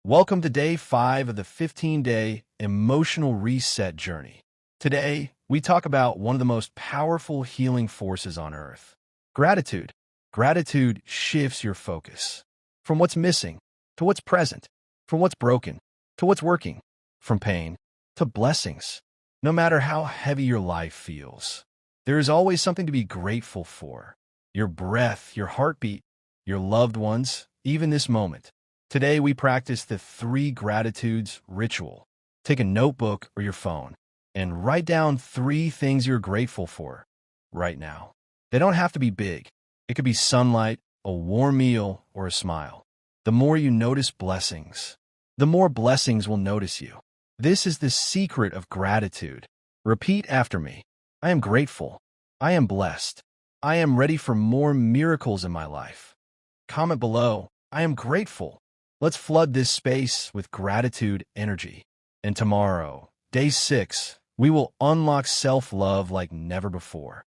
Welcome to day 5 of the 15-day emotional reset journey. Today, we talk about one of the most powerful healing forces on earth, gratitude. Gratitude shifts your focus from what's missing to what's present, from what's broken to what's working, from pain to blessings. No matter how heavy your life feels, there is always something to be grateful for. Your breath, your heartbeat, your loved ones, even this moment. Today, we practice the 3 gratitudes ritual. Take a notebook or your phone and write down 3 things you're grateful for right now. They don't have to be big. It could be sunlight, a warm meal, or a smile. The more you notice blessings, the more blessings will notice you. This is the secret of gratitude. Repeat after me. I am grateful. I am blessed. I am ready for more miracles in my life. Comment below. I am grateful. Let's flood this space with gratitude energy. And tomorrow, day 6, we will unlock self-love like never before.